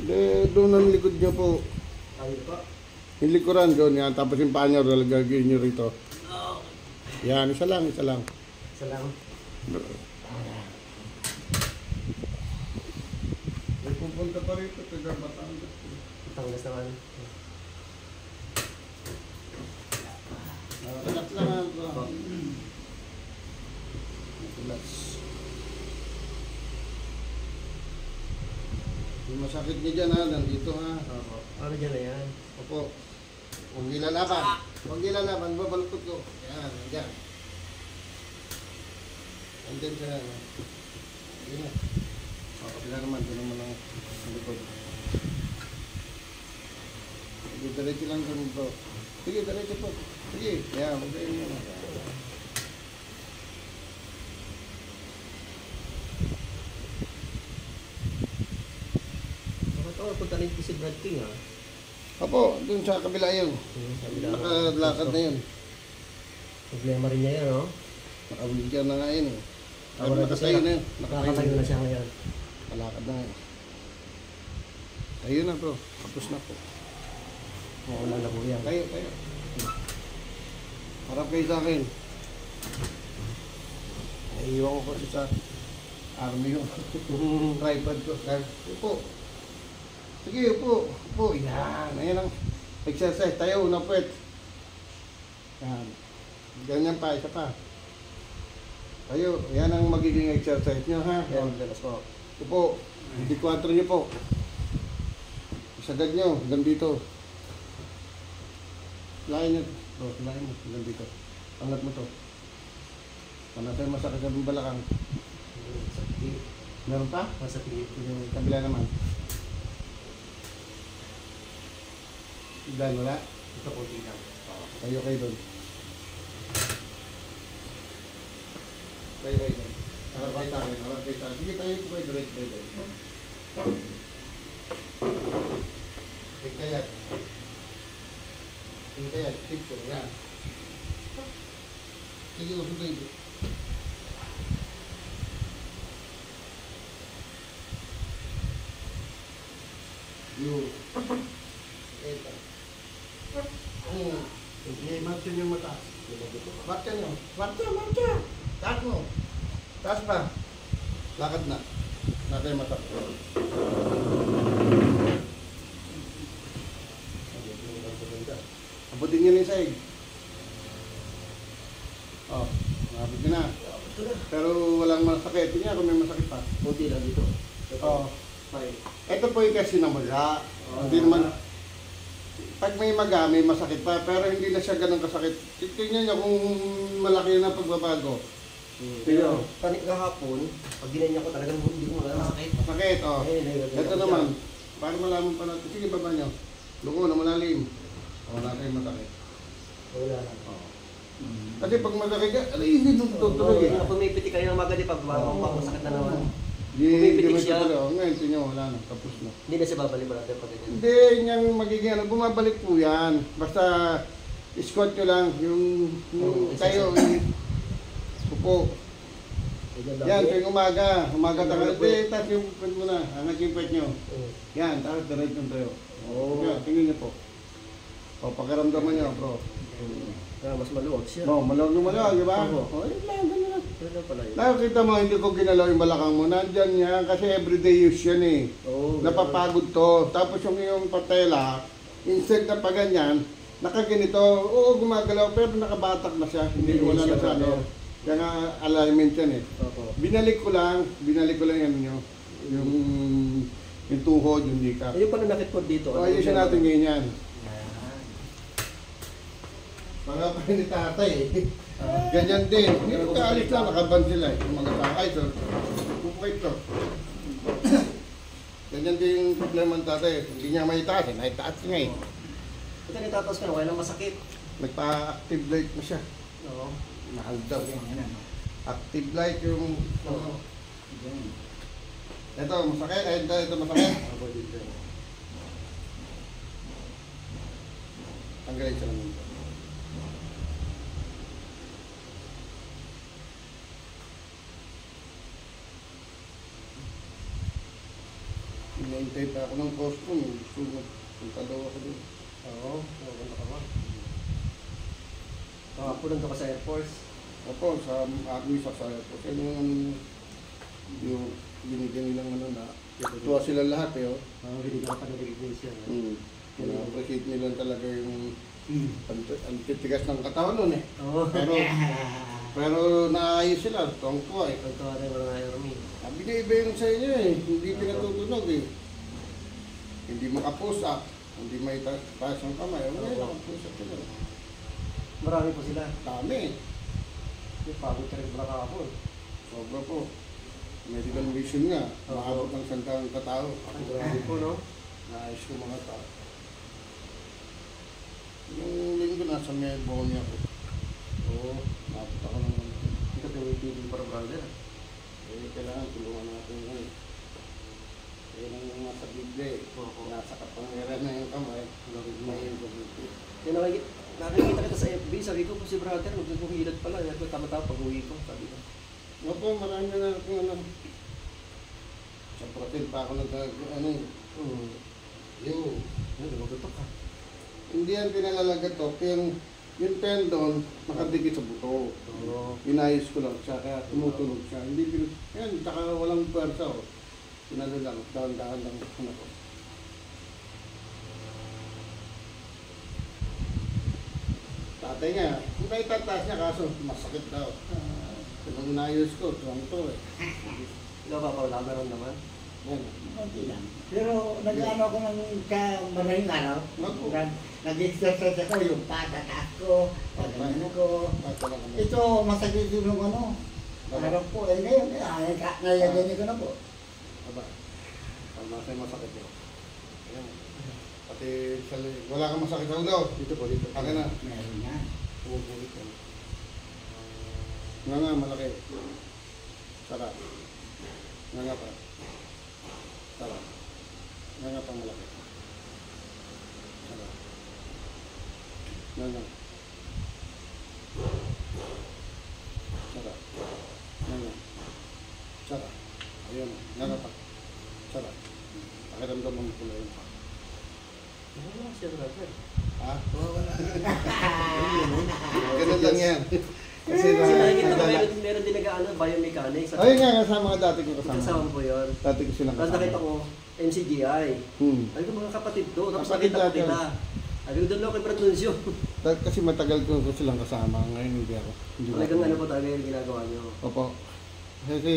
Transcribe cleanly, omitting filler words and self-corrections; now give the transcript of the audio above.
Doon ang likod niyo po. Ayun po. Yung likuran doon yan. Tapos yung paa niyo, lalagagin niyo rito. Yan, isa lang, isa lang. Isa lang. May pupunta pa rito, taga Batangas. Batangas naman. Relax lang bro. Relax. Yung masakit niya dyan ha, nandito ha. Opo. Ano dyan na yan? Opo. Huwag ilalaban. Huwag ilalaban, babalukot ko. Yan, yan. Andyan siya. Yan na. Sila naman, doon naman ang likod. Sige, diretso lang kami bro. Sige, diretso po. Sige, yan, huwag kayo muna. Bakit ako punta rin si Brad King ha? Opo, doon sa kabila yun. Nakalakad na yun. Problema rin niya yan, no? Naka-wheelchair na nga yun eh. Ako na Nakatayo na yun. Nakakatayo na siya ngayon. Nakalakad na yun. Tayo na bro. Tapos na po. Oo, wala na po yan. Tayo, tayo. Harap kayo sa akin. Naiiwan ko kasi sa army yung tripod ko. Upo. Sige, upo. Upo. Yan. Ayan ang exercise. Tayo, una puwet. Yan. Ganyan pa, isa pa. Tayo. Yan ang magiging exercise nyo, ha? Yan, dalas po. Upo. Hindi 4 nyo po. Isagad nyo. Hanggang dito. Lain nyo. Lain mo. Hanggang dito. Angat mo to. Panatay masakit sa balakang. Sakit. Meron pa? Masakit. Yung kabila naman. Dahil wala? Ito po lang. Tayo kayo doon. Tayo kayo doon. Harap kayo tayo. Harap kayo tayo. Sige tayo po kayo direct kayo doon. Tingkayat. Tingkayat. Tingko. Yan. Sige, usok kayo. Yun. Ito. I-marcha nyo yung mataas. Marcha nyo. Marcha, marcha. Taas mo. Taas pa. Lakad na. Lakad yung mataas. Abutin nyo yung sahig. Oh, mabit nyo na. Pero walang masakit. Tingnan kung may masakit pa. Buti lang dito. Oh. Fine. Ito po yung kasi namaga. Hindi naman, pag may maga, may masakit pa, pero hindi na siya ganun kasakit. Tingnan nyo kung malaki na pagbabago. Pero, panik kahapon, pag ginanya ko talagang hindi ko wala masakit. Masakit, oh. Ito naman, para malaman pa natin. Sige, baba nyo. Luko na malalim. O, natin yung masakit. Wala na. Kasi pag masakit ka, alay, hindi nung tutuloy eh. Pumipiti kayo ng magadi pag masakit na naman. Hindi Pumipitik siya. tutuloy. Ngayon, tingnan mo, wala na. Tapos na. Hindi na siya babalik ba natin pag ganyan? Hindi, yung magiging ano, bumabalik po yan. Basta, squat nyo lang, yung tayo, upo. Yan, tuwing umaga tangal. Hindi, taas yung pwet mo na, angat yung pwet nyo. Yan, tapos direct yung tayo. Yan, tingin nyo po. O, pakiramdaman nyo, bro. Mas maluwag siya. O, maluwag na maluwag, di ba? Oo. O, yun lang, ganun lang. Ano pala yun? Nakakita mo, hindi ko ginalaw yung balakang mo. Nandyan yan, kasi everyday use yan eh. Oo. Napapagod to. Tapos yung iyong patela, instead na pa ganyan, nakaganito, oo gumagalaw, pero nakabatak na siya. Hindi Hindi wala siya na sa ano. brother. Kaya nga alignment yan eh. Opo. Binalik ko lang yan nyo. Yung tuhod, yung dika. Ayun pala nakit po dito. O, ayusin natin ganyan. Mga pa ni tatay eh. Ganyan din. Hindi ko kaalis lang, nakaban sila eh. Yung mga sakay, so, bukay to. Ganyan din yung problema ng tatay. Hindi niya may taas eh. Naitaas nga eh. Ito nitatas ka na, wala nang masakit. Nagpa-active light na siya. Oo. Mahal daw. Active light yung... Oo. Ito, masakit. Ito masakit. Ako dito. Tanggalin siya lang. Nag-antay pa ako ng custom. Sunod. Punta daw ako doon. Oo, napunta ka ba? Nakapunan ka sa Air Force. Opo, sa army sa saya po. Kaya yung binigyan nilang ano na. Tuwa sila lahat eh. Oh. Binigyan ka pa ng recognition. Appreciate nila talaga yung ang titigas ng katawan nun eh. Oo. Pero naayos sila. Tuwang-tuwa eh. Ang tawa ng mga army. Sabi niya iba yung sa inyo eh. Hindi pinatutunog eh. Hindi makapush up. Hindi may taas ng kamay. Hindi makapush up sila. Marami po sila. Dami. Yung pagod ka rin pala kahapon. Sobra po. Medical mission nga. Maabot ng santang katao. Ang grabe po, no? Naayos ko mga tao. Yung linggo nasa may Bonia ko. Oo. Naabot ako ng mga. Hindi ka tumitigil para brother. Kailangan tulungan natin ngayon. Yan ang nasa Biblia eh. Nasa kapangyarihan na yung kamay. May yung Biblia. Yung nakikita kita sa FB, sabi ko po si brother, nagkukuhilat pala. Sabi ko, tama-tama pag-uwi ko, sabi ko. Opo, marami na akong ano. Sa protein pa ako ano. Yung. Lumagotok ka. Hindi yan pinalalagat to. Yung tendon, nakadikit sa buto. Oo. Inayos ko lang siya, kaya tumutunog siya. Hindi yan, tsaka walang puwersa oh. Pinalo lang, dahan-dahan lang ano ko. Tatay niya, kung kayo tataas niya, kaso masakit daw. Nung inayos ko, tuwang to eh. Ikaw ba pa wala meron naman? Yan. Konti lang. Pero nag-ano ako ng maraming araw. Naku. Nag-exercise ako, yung patataas ko, pagano ko. Bata lang kami. Ito, masakit yung ano. Araw po, eh ngayon, nalagyan ko na po. Aba, pag masay masakit yun. Ayan. Pati wala kang masakit sa ulo. Dito po, dito. Akin na. Meron yan. Bumubulit yan. Nga malaki. Sarap. Nga pa. Sarap. Nga pa malaki. Sarap. Nga. Sarap. Nga. Sarap. Ayun. Nga pa. Sarap. Pakiramdaman mo pula yun. Ano siya brother? Ha? Ganun lang yan. Kasi Kasi nakikita ko meron din nag-ano, biomechanics. ayun nga, kasama ka dati ko kasama. Kasama po yun. Dati ko silang Tapos nakita kasama. ko, MCGI. Sabi ko mga kapatid doon, tapos Kapatid nakita ko natin. kita. Sabi ko doon lang kay Brad Nuncio. Kasi matagal ko silang kasama. Ngayon hindi ako. Hindi Talagang ako. ano po talaga yung ginagawa niyo. Opo. Kasi